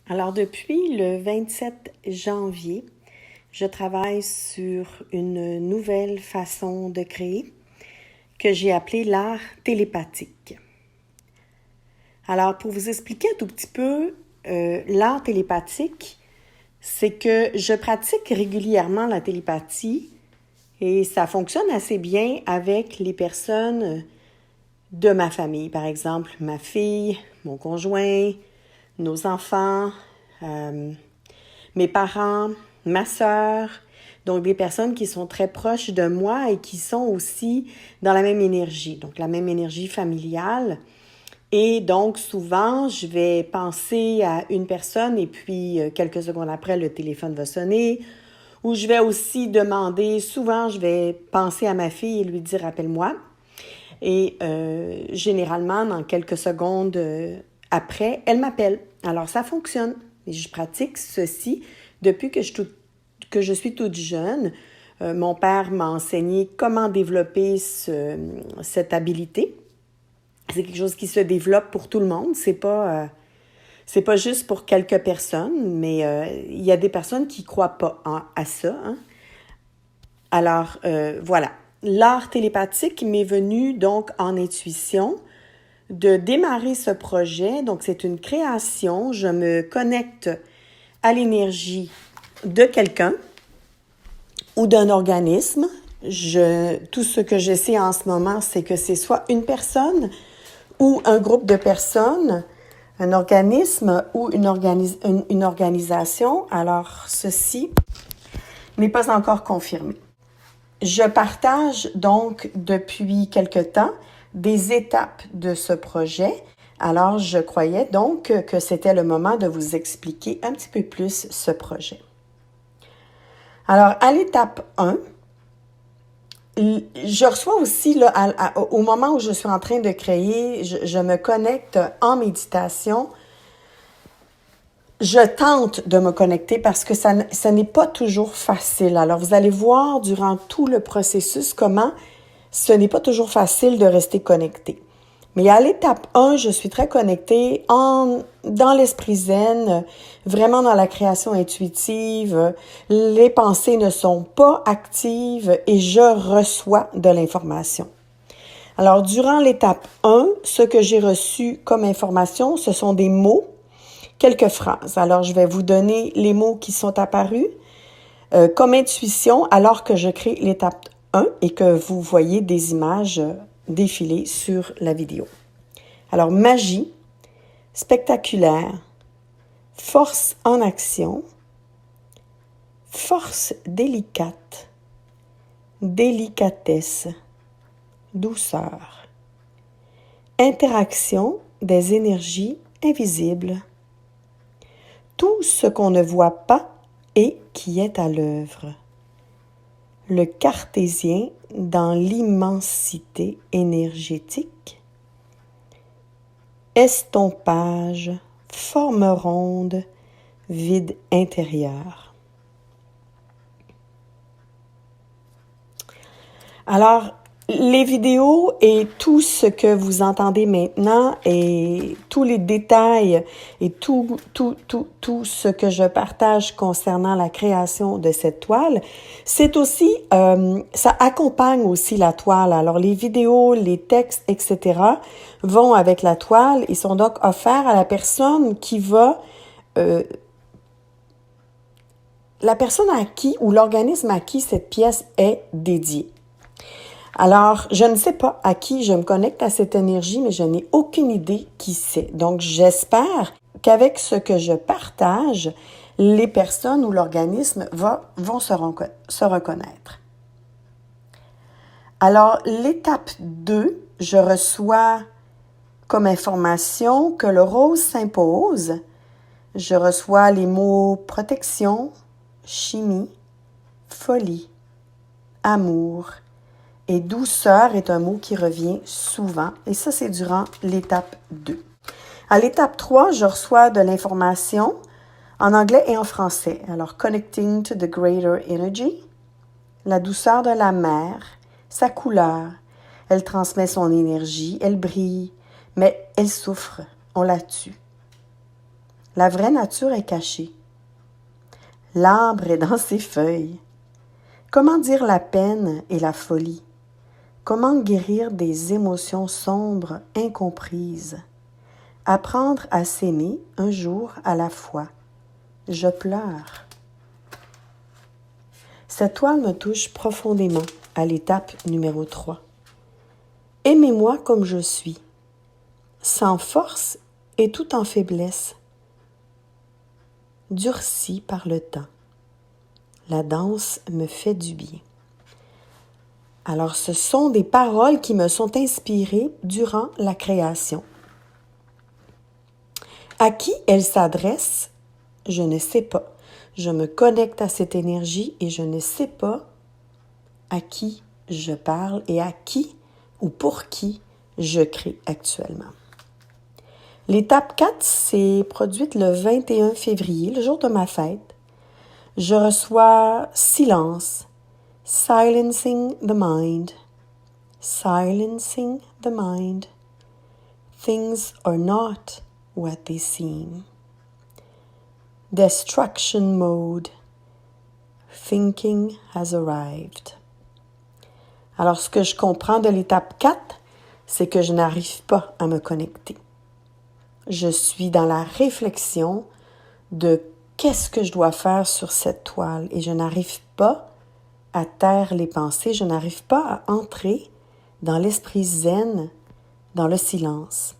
Alors, depuis le 27 janvier, je travaille sur une nouvelle façon de créer que j'ai appelée l'art télépathique. Alors, pour vous expliquer un tout petit peu, l'art télépathique, c'est que je pratique régulièrement la télépathie et ça fonctionne assez bien avec les personnes de ma famille. Par exemple, ma fille, mon conjoint, nos enfants, mes parents, ma sœur, donc des personnes qui sont très proches de moi et qui sont aussi dans la même énergie, donc la même énergie familiale. Et donc souvent, je vais penser à une personne et puis quelques secondes après, le téléphone va sonner. Ou je vais aussi demander, souvent je vais penser à ma fille et lui dire appelle-moi. Et généralement, dans quelques secondes après, elle m'appelle. Alors ça fonctionne. Et je pratique ceci depuis que je suis toute jeune. Mon père m'a enseigné comment développer cette habilité. C'est quelque chose qui se développe pour tout le monde. C'est pas juste pour quelques personnes, mais il y a des personnes qui croient pas à ça. Hein? Alors, voilà. L'art télépathique m'est venu donc en intuition de démarrer ce projet. Donc, c'est une création. Je me connecte à l'énergie de quelqu'un ou d'un organisme. Tout ce que je sais en ce moment, c'est que c'est soit une personne ou un groupe de personnes, un organisme ou une organisation. Alors, ceci n'est pas encore confirmé. Je partage donc depuis quelque temps des étapes de ce projet. Alors, je croyais donc que c'était le moment de vous expliquer un petit peu plus ce projet. Alors, à l'étape 1, je reçois aussi, là, au moment où je suis en train de créer, je me connecte en méditation. Je tente de me connecter parce que ça n'est pas toujours facile. Alors, vous allez voir durant tout le processus comment ce n'est pas toujours facile de rester connecté. Mais à l'étape 1, je suis très connectée dans l'esprit zen, vraiment dans la création intuitive. Les pensées ne sont pas actives et je reçois de l'information. Alors, durant l'étape 1, ce que j'ai reçu comme information, ce sont des mots, quelques phrases. Alors, je vais vous donner les mots qui sont apparus comme intuition alors que je crée l'étape 1 et que vous voyez des images défiler sur la vidéo. Alors, magie, spectaculaire, force en action, force délicate, délicatesse, douceur, interaction des énergies invisibles, tout ce qu'on ne voit pas et qui est à l'œuvre. Le cartésien dans l'immensité énergétique, estompage, forme ronde, vide intérieur. Alors, les vidéos et tout ce que vous entendez maintenant et tous les détails et tout ce que je partage concernant la création de cette toile, c'est aussi, ça accompagne aussi la toile. Alors, les vidéos, les textes, etc. vont avec la toile et sont donc offerts à la personne qui va, la personne à qui ou l'organisme à qui cette pièce est dédiée. Alors, je ne sais pas à qui je me connecte à cette énergie, mais je n'ai aucune idée qui c'est. Donc, j'espère qu'avec ce que je partage, les personnes ou l'organisme vont se reconnaître. Alors, l'étape 2, je reçois comme information que le rose s'impose. Je reçois les mots protection, chimie, folie, amour. Et douceur est un mot qui revient souvent. Et ça, c'est durant l'étape 2. À l'étape 3, je reçois de l'information en anglais et en français. Alors, connecting to the greater energy, la douceur de la mer, sa couleur. Elle transmet son énergie, elle brille, mais elle souffre, on la tue. La vraie nature est cachée. L'arbre est dans ses feuilles. Comment dire la peine et la folie? Comment guérir des émotions sombres, incomprises? Apprendre à s'aimer un jour à la fois. Je pleure. Cette toile me touche profondément à l'étape numéro 3. Aimez-moi comme je suis, sans force et tout en faiblesse, durci par le temps. La danse me fait du bien. Alors, ce sont des paroles qui me sont inspirées durant la création. À qui elles s'adressent, je ne sais pas. Je me connecte à cette énergie et je ne sais pas à qui je parle et à qui ou pour qui je crée actuellement. L'étape 4 s'est produite le 21 février, le jour de ma fête. Je reçois silence, silencing the mind, silencing the mind. Things are not what they seem. Destruction mode, thinking has arrived. Alors, ce que je comprends de l'étape 4, c'est que je n'arrive pas à me connecter. Je suis dans la réflexion de qu'est-ce que je dois faire sur cette toile et je n'arrive pas à taire les pensées, je n'arrive pas à entrer dans l'esprit zen, dans le silence.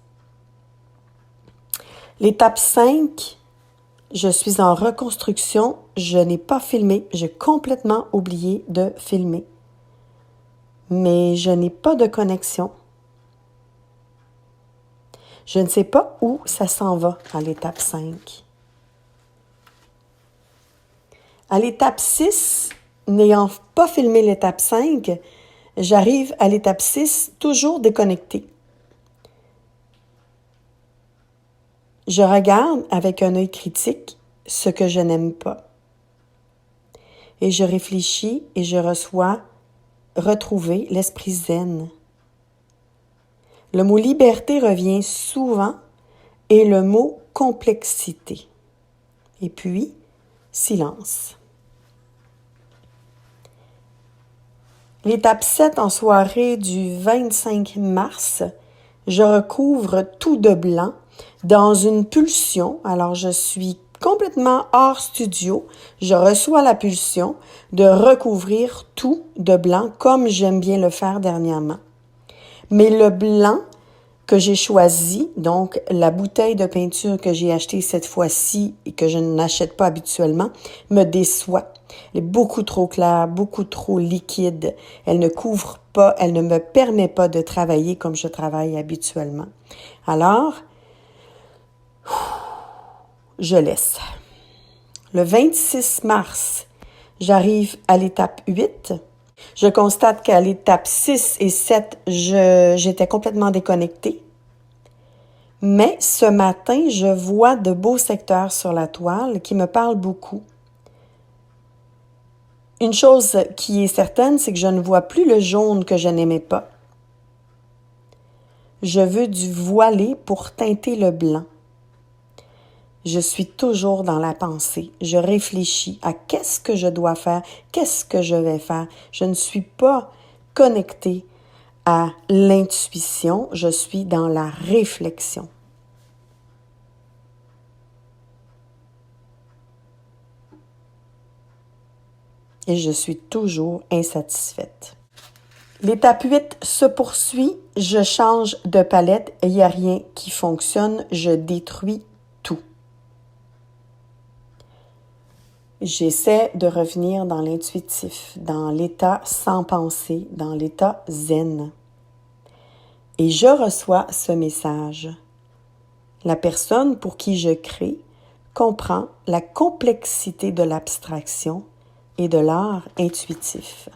L'étape 5, je suis en reconstruction, je n'ai pas filmé, j'ai complètement oublié de filmer. Mais je n'ai pas de connexion. Je ne sais pas où ça s'en va à l'étape 5. À l'étape 6, n'ayant pas filmé l'étape 5, j'arrive à l'étape 6 toujours déconnectée. Je regarde avec un œil critique ce que je n'aime pas. Et je réfléchis et je retrouver l'esprit zen. Le mot liberté revient souvent et le mot complexité. Et puis, silence. L'étape 7 en soirée du 25 mars, je recouvre tout de blanc dans une pulsion. Alors, je suis complètement hors studio. Je reçois la pulsion de recouvrir tout de blanc comme j'aime bien le faire dernièrement. Mais le blanc que j'ai choisi, donc la bouteille de peinture que j'ai achetée cette fois-ci et que je n'achète pas habituellement, me déçoit. Elle est beaucoup trop claire, beaucoup trop liquide. Elle ne couvre pas, elle ne me permet pas de travailler comme je travaille habituellement. Alors, je laisse. Le 26 mars, j'arrive à l'étape 8. Je constate qu'à l'étape 6 et 7, j'étais complètement déconnectée. Mais ce matin, je vois de beaux secteurs sur la toile qui me parlent beaucoup. Une chose qui est certaine, c'est que je ne vois plus le jaune que je n'aimais pas. Je veux du voilé pour teinter le blanc. Je suis toujours dans la pensée. Je réfléchis à qu'est-ce que je dois faire, qu'est-ce que je vais faire. Je ne suis pas connectée à l'intuition, je suis dans la réflexion. Et je suis toujours insatisfaite. L'étape 8 se poursuit, je change de palette, il n'y a rien qui fonctionne, je détruis tout. J'essaie de revenir dans l'intuitif, dans l'état sans pensée, dans l'état zen. Et je reçois ce message. La personne pour qui je crée comprend la complexité de l'abstraction et de l'art intuitif.